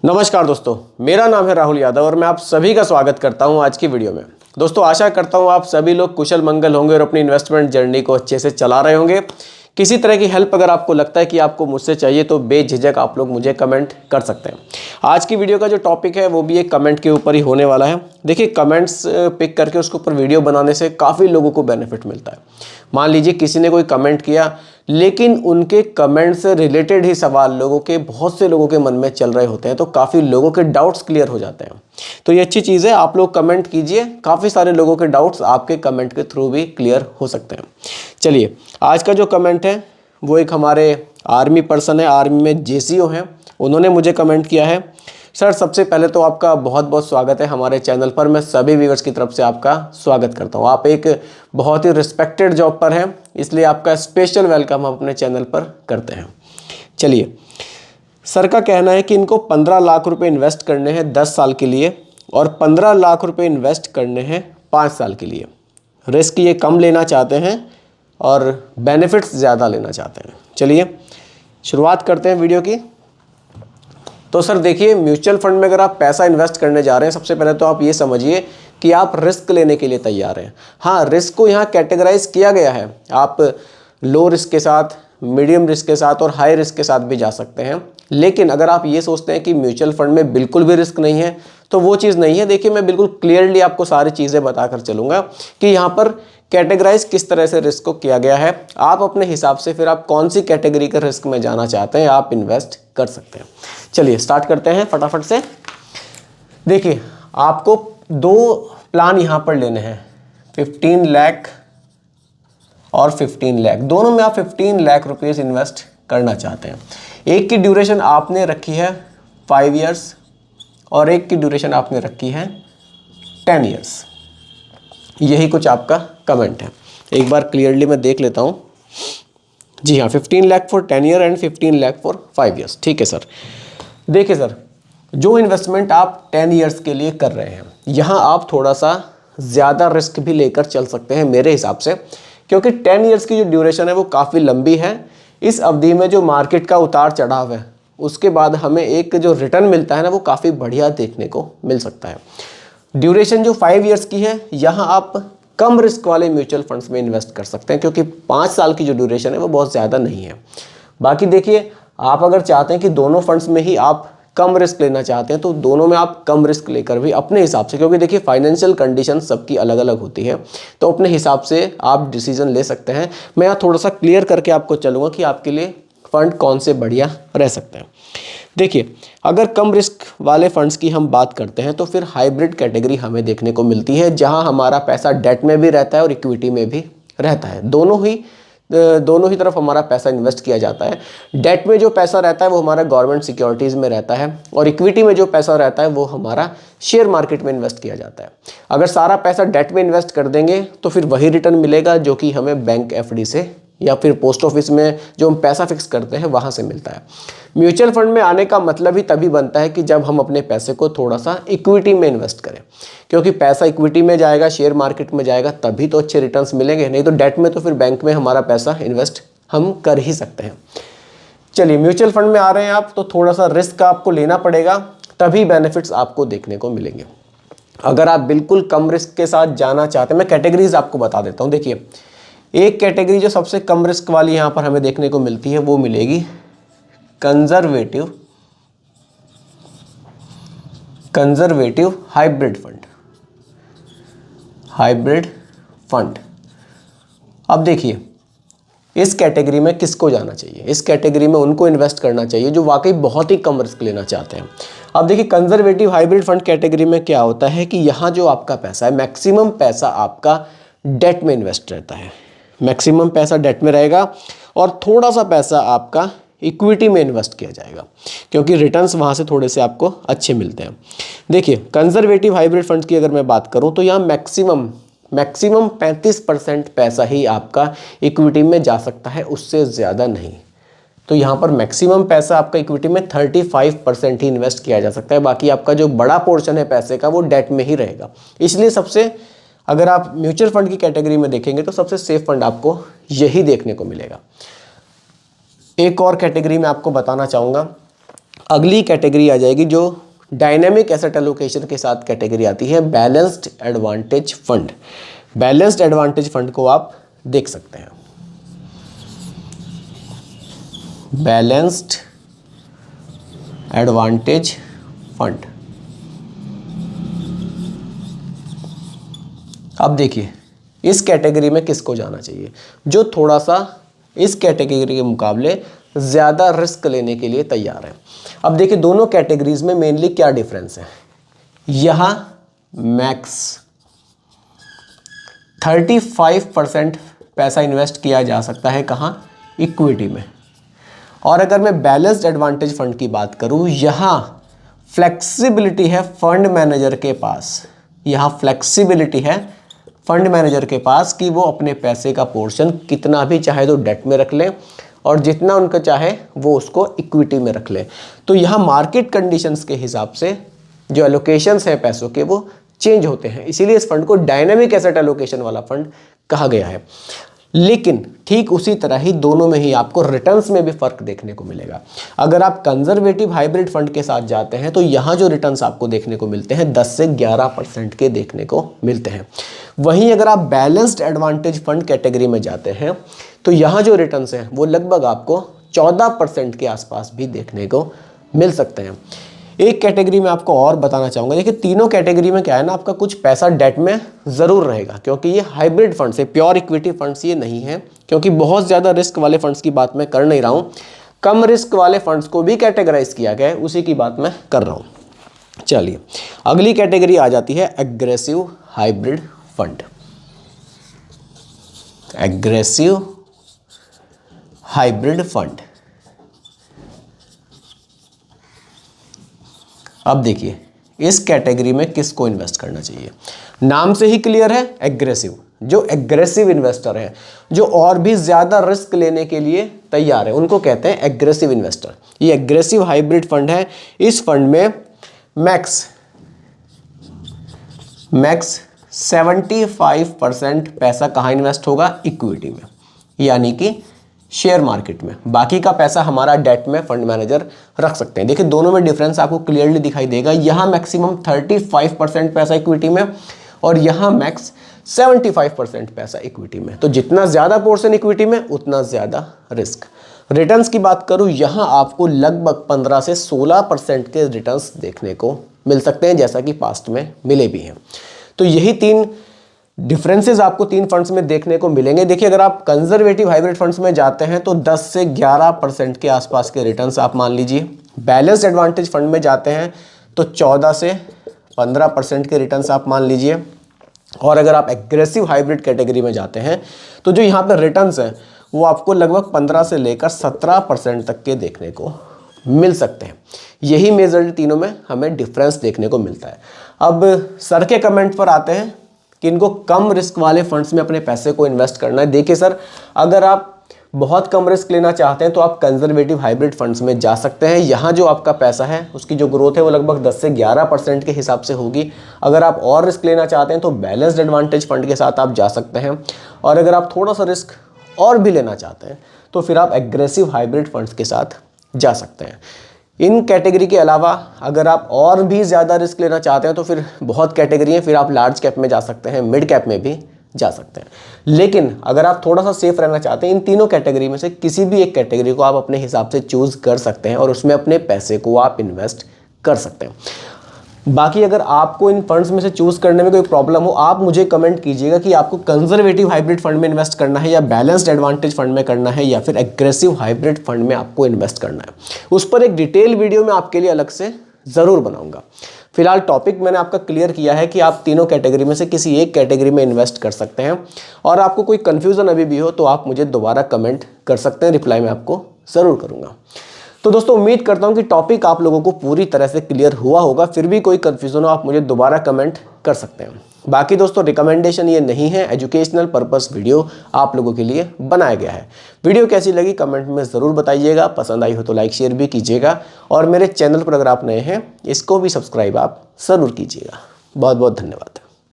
नमस्कार दोस्तों, मेरा नाम है राहुल यादव और मैं आप सभी का स्वागत करता हूं आज की वीडियो में। दोस्तों, आशा करता हूं आप सभी लोग कुशल मंगल होंगे और अपनी इन्वेस्टमेंट जर्नी को अच्छे से चला रहे होंगे। किसी तरह की हेल्प अगर आपको लगता है कि आपको मुझसे चाहिए तो बेझिझक आप लोग मुझे कमेंट कर सकते हैं। आज की वीडियो का जो टॉपिक है वो भी एक कमेंट के ऊपर ही होने वाला है। देखिए, कमेंट्स पिक करके उसके ऊपर वीडियो बनाने से काफ़ी लोगों को बेनिफिट मिलता है। मान लीजिए किसी ने कोई कमेंट किया, लेकिन उनके कमेंट से रिलेटेड ही सवाल बहुत से लोगों के मन में चल रहे होते हैं, तो काफ़ी लोगों के डाउट्स क्लियर हो जाते हैं। तो ये अच्छी चीज़ है, आप लोग कमेंट कीजिए, काफ़ी सारे लोगों के डाउट्स आपके कमेंट के थ्रू भी क्लियर हो सकते हैं। चलिए, आज का जो कमेंट है वो एक हमारे आर्मी पर्सन है, आर्मी में जेसीओ हैं, उन्होंने मुझे कमेंट किया है। सर, सबसे पहले तो आपका बहुत बहुत स्वागत है हमारे चैनल पर। मैं सभी व्यूअर्स की तरफ से आपका स्वागत करता हूं। आप एक बहुत ही रिस्पेक्टेड जॉब पर हैं, इसलिए आपका स्पेशल वेलकम हम अपने चैनल पर करते हैं। चलिए, सर का कहना है कि इनको 15 लाख रुपए इन्वेस्ट करने हैं 10 साल के लिए और 15 लाख रुपए इन्वेस्ट करने हैं 5 साल के लिए। रिस्क ये कम लेना चाहते हैं और बेनिफिट्स ज़्यादा लेना चाहते हैं। चलिए शुरुआत करते हैं वीडियो की। तो सर देखिए, म्यूचुअल फंड में अगर आप पैसा इन्वेस्ट करने जा रहे हैं, सबसे पहले तो आप ये समझिए कि आप रिस्क लेने के लिए तैयार हैं। हाँ, रिस्क को यहाँ कैटेगराइज किया गया है। आप लो रिस्क के साथ, मीडियम रिस्क के साथ और हाई रिस्क के साथ भी जा सकते हैं। लेकिन अगर आप ये सोचते हैं कि म्यूचुअल फंड में बिल्कुल भी रिस्क नहीं है, तो वो चीज़ नहीं है। देखिए, मैं बिल्कुल क्लियरली आपको सारी चीज़ें बताकर चलूँगा कि यहाँ पर कैटेगराइज किस तरह से रिस्क को किया गया है। आप अपने हिसाब से फिर आप कौन सी कैटेगरी के रिस्क में जाना चाहते हैं, आप इन्वेस्ट कर सकते हैं। चलिए स्टार्ट करते हैं फटाफट से। देखिए, आपको 2 प्लान यहाँ पर लेने हैं, 15 लाख और 15 लाख। दोनों में आप 15 लाख रुपीज़ इन्वेस्ट करना चाहते हैं। एक की ड्यूरेशन आपने रखी है 5 इयर्स और एक की ड्यूरेशन आपने रखी है 10 इयर्स। यही कुछ आपका कमेंट है। एक बार क्लियरली मैं देख लेता हूँ। जी हाँ, 15 lakh for 10 year and 15 lakh for 5 years. ठीक है सर। देखिए सर, जो इन्वेस्टमेंट आप 10 इयर्स के लिए कर रहे हैं, यहाँ आप थोड़ा सा ज़्यादा रिस्क भी लेकर चल सकते हैं मेरे हिसाब से, क्योंकि 10 इयर्स की जो ड्यूरेशन है वो काफ़ी लंबी है। इस अवधि में जो मार्केट का उतार चढ़ाव है, उसके बाद हमें एक जो रिटर्न मिलता है ना, वो काफ़ी बढ़िया देखने को मिल सकता है। ड्यूरेशन जो 5 इयर्स की है, यहाँ आप कम रिस्क वाले म्यूचुअल फंड्स में इन्वेस्ट कर सकते हैं, क्योंकि 5 साल की जो ड्यूरेशन है वो बहुत ज़्यादा नहीं है। बाकी देखिए, आप अगर चाहते हैं कि दोनों फंड्स में ही आप कम रिस्क लेना चाहते हैं, तो दोनों में आप कम रिस्क लेकर भी अपने हिसाब से, क्योंकि देखिए फाइनेंशियल कंडीशन सबकी अलग अलग होती है, तो अपने हिसाब से आप डिसीजन ले सकते हैं। मैं यहाँ थोड़ा सा क्लियर करके आपको चलूँगा कि आपके लिए फ़ंड कौन से बढ़िया रह सकते हैं। देखिए, अगर कम रिस्क वाले फंड्स की हम बात करते हैं तो फिर हाइब्रिड कैटेगरी हमें देखने को मिलती है, जहां हमारा पैसा डेट में भी रहता है और इक्विटी में भी रहता है। दोनों ही तरफ हमारा पैसा इन्वेस्ट किया जाता है। डेट में जो पैसा रहता है वो हमारा गवर्नमेंट सिक्योरिटीज़ में रहता है और इक्विटी में जो पैसा रहता है वो हमारा शेयर मार्केट में इन्वेस्ट किया जाता है। अगर सारा पैसा डेट में इन्वेस्ट कर देंगे तो फिर वही रिटर्न मिलेगा जो कि हमें बैंक एफडी से या फिर पोस्ट ऑफिस में जो हम पैसा फिक्स करते हैं वहाँ से मिलता है। म्यूचुअल फंड में आने का मतलब ही तभी बनता है कि जब हम अपने पैसे को थोड़ा सा इक्विटी में इन्वेस्ट करें, क्योंकि पैसा इक्विटी में जाएगा, शेयर मार्केट में जाएगा, तभी तो अच्छे रिटर्न्स मिलेंगे। नहीं तो डेट में तो फिर बैंक में हमारा पैसा इन्वेस्ट हम कर ही सकते हैं। चलिए, म्यूचुअल फंड में आ रहे हैं आप, तो थोड़ा सा रिस्क आपको लेना पड़ेगा, तभी बेनिफिट्स आपको देखने को मिलेंगे। अगर आप बिल्कुल कम रिस्क के साथ जाना चाहते हैं, मैं कैटेगरीज आपको बता देता हूँ। देखिए, एक कैटेगरी जो सबसे कम रिस्क वाली यहाँ पर हमें देखने को मिलती है, वो मिलेगी कंजर्वेटिव हाइब्रिड फंड। अब देखिए, इस कैटेगरी में किसको जाना चाहिए? इस कैटेगरी में उनको इन्वेस्ट करना चाहिए जो वाकई बहुत ही कम रिस्क लेना चाहते हैं। अब देखिए, कंजर्वेटिव हाइब्रिड फंड कैटेगरी में क्या होता है कि यहाँ जो आपका पैसा है, मैक्सिमम पैसा आपका डेट में इन्वेस्ट रहता है। मैक्सिमम पैसा डेट में रहेगा और थोड़ा सा पैसा आपका इक्विटी में इन्वेस्ट किया जाएगा, क्योंकि रिटर्न्स वहाँ से थोड़े से आपको अच्छे मिलते हैं। देखिए, कंजर्वेटिव हाइब्रिड फंड्स की अगर मैं बात करूँ तो यहाँ मैक्सिमम 35% पैसा ही आपका इक्विटी में जा सकता है, उससे ज़्यादा नहीं। तो यहाँ पर मैक्सिमम पैसा आपका इक्विटी में 35% ही इन्वेस्ट किया जा सकता है। बाकी आपका जो बड़ा पोर्शन है पैसे का वो डेट में ही रहेगा। इसलिए अगर आप म्यूचुअल फंड की कैटेगरी में देखेंगे तो सबसे सेफ फंड आपको यही देखने को मिलेगा। एक और कैटेगरी में आपको बताना चाहूँगा, अगली कैटेगरी आ जाएगी जो डायनेमिक एसेट एलोकेशन के साथ कैटेगरी आती है, balanced advantage fund. Balanced advantage fund को आप देख सकते हैं, बैलेंस्ड एडवांटेज फंड। अब देखिए इस कैटेगरी में किसको जाना चाहिए, जो थोड़ा सा इस कैटेगरी के मुकाबले ज़्यादा रिस्क लेने के लिए तैयार है। अब देखिए दोनों कैटेगरीज में मेनली क्या डिफरेंस है। यहाँ मैक्स 35% पैसा इन्वेस्ट किया जा सकता है, कहाँ, इक्विटी में। और अगर मैं बैलेंस्ड एडवांटेज फंड की बात करूँ, यहाँ फ्लेक्सिबिलिटी है फंड मैनेजर के पास, यहाँ फ्लेक्सिबिलिटी है फंड मैनेजर के पास कि वो अपने पैसे का पोर्शन कितना भी चाहे तो डेट में रख लें और जितना उनका चाहे वो उसको इक्विटी में रख लें। तो यहाँ मार्केट कंडीशंस के हिसाब से जो एलोकेशंस हैं पैसों के वो चेंज होते हैं, इसीलिए इस फंड को डायनेमिक एसेट एलोकेशन वाला फंड कहा गया है। लेकिन ठीक उसी तरह ही दोनों में ही आपको रिटर्न्स में भी फर्क देखने को मिलेगा। अगर आप कंजर्वेटिव हाइब्रिड फंड के साथ जाते हैं तो यहाँ जो रिटर्न्स आपको देखने को मिलते हैं 10 से 11% के देखने को मिलते हैं। वहीं अगर आप बैलेंस्ड एडवांटेज फंड कैटेगरी में जाते हैं तो यहाँ जो रिटर्न्स हैं वो लगभग आपको 14% के आसपास भी देखने को मिल सकते हैं। एक कैटेगरी में आपको और बताना चाहूँगा, देखिए तीनों कैटेगरी में क्या है ना, आपका कुछ पैसा डेट में ज़रूर रहेगा, क्योंकि ये हाइब्रिड फंड्स है, प्योर इक्विटी फंड्स ये नहीं है। क्योंकि बहुत ज़्यादा रिस्क वाले फंड्स की बात मैं कर नहीं रहा हूँ, कम रिस्क वाले फंड्स को भी कैटेगराइज किया गया है, उसी की बात मैं कर रहा हूँ। चलिए अगली कैटेगरी आ जाती है aggressive hybrid fund. Aggressive hybrid fund. अब देखिए इस कैटेगरी में किसको इन्वेस्ट करना चाहिए, नाम से ही क्लियर है, एग्रेसिव। जो एग्रेसिव इन्वेस्टर है, जो और भी ज़्यादा रिस्क लेने के लिए तैयार है, उनको कहते हैं एग्रेसिव इन्वेस्टर। ये एग्रेसिव हाइब्रिड फंड है। इस फंड में मैक्स 75% पैसा कहाँ इन्वेस्ट होगा, इक्विटी में, यानी कि शेयर मार्केट में। बाकी का पैसा हमारा डेट में फंड मैनेजर रख सकते हैं। देखिए दोनों में डिफरेंस आपको क्लियरली दिखाई देगा। यहाँ मैक्सिमम 35% पैसा इक्विटी में और यहाँ मैक्स 75% पैसा इक्विटी में। तो जितना ज़्यादा पोर्शन इक्विटी में उतना ज़्यादा रिस्क। रिटर्न्स की बात करूँ, यहाँ आपको लगभग 15 से 16% के रिटर्न्स देखने को मिल सकते हैं, जैसा कि पास्ट में मिले भी हैं। तो यही तीन डिफरेंसेस आपको तीन फंड्स में देखने को मिलेंगे। देखिए अगर आप कंजर्वेटिव हाइब्रिड फंड्स में जाते हैं तो 10 से 11% के आसपास के रिटर्न्स आप मान लीजिए। बैलेंस्ड एडवांटेज फंड में जाते हैं तो 14 से 15% के रिटर्न्स आप मान लीजिए। और अगर आप एग्रेसिव हाइब्रिड कैटेगरी में जाते हैं तो जो यहाँ पर रिटर्न्स हैं वो आपको लगभग 15 से लेकर 17% तक के देखने को मिल सकते हैं। यही मेजर तीनों में हमें डिफरेंस देखने को मिलता है। अब सर के कमेंट पर आते हैं कि इनको कम रिस्क वाले फंड्स में अपने पैसे को इन्वेस्ट करना है। देखिए सर, अगर आप बहुत कम रिस्क लेना चाहते हैं तो आप कंजर्वेटिव हाइब्रिड फंड्स में जा सकते हैं। यहाँ जो आपका पैसा है उसकी जो ग्रोथ है वो लगभग 10 से 11% के हिसाब से होगी। अगर आप और रिस्क लेना चाहते हैं तो बैलेंस्ड एडवांटेज फंड के साथ आप जा सकते हैं। और अगर आप थोड़ा सा रिस्क और भी लेना चाहते हैं तो फिर आप एग्रेसिव हाइब्रिड फंड्स के साथ जा सकते हैं। इन कैटेगरी के अलावा अगर आप और भी ज़्यादा रिस्क लेना चाहते हैं तो फिर बहुत कैटेगरी है, फिर आप लार्ज कैप में जा सकते हैं, मिड कैप में भी जा सकते हैं। लेकिन अगर आप थोड़ा सा सेफ रहना चाहते हैं, इन तीनों कैटेगरी में से किसी भी एक कैटेगरी को आप अपने हिसाब से चूज़ कर सकते हैं और उसमें अपने पैसे को आप इन्वेस्ट कर सकते हैं। बाकी अगर आपको इन फंड्स में से चूज़ करने में कोई प्रॉब्लम हो, आप मुझे कमेंट कीजिएगा कि आपको कंजर्वेटिव हाइब्रिड फंड में इन्वेस्ट करना है या बैलेंस्ड एडवांटेज फंड में करना है या फिर एग्रेसिव हाइब्रिड फंड में आपको इन्वेस्ट करना है। उस पर एक डिटेल वीडियो मैं आपके लिए अलग से ज़रूर बनाऊंगा। फिलहाल टॉपिक मैंने आपका क्लियर किया है कि आप तीनों कैटेगरी में से किसी एक कैटेगरी में इन्वेस्ट कर सकते हैं। और आपको कोई कन्फ्यूज़न अभी भी हो तो आप मुझे दोबारा कमेंट कर सकते हैं, रिप्लाई मैं आपको ज़रूर करूँगा। तो दोस्तों उम्मीद करता हूं कि टॉपिक आप लोगों को पूरी तरह से क्लियर हुआ होगा। फिर भी कोई कन्फ्यूजन हो आप मुझे दोबारा कमेंट कर सकते हैं। बाकी दोस्तों रिकमेंडेशन ये नहीं है, एजुकेशनल पर्पस वीडियो आप लोगों के लिए बनाया गया है। वीडियो कैसी लगी कमेंट में ज़रूर बताइएगा। पसंद आई हो तो लाइक शेयर भी कीजिएगा और मेरे चैनल पर अगर आप नए हैं इसको भी सब्सक्राइब आप ज़रूर कीजिएगा। बहुत बहुत धन्यवाद।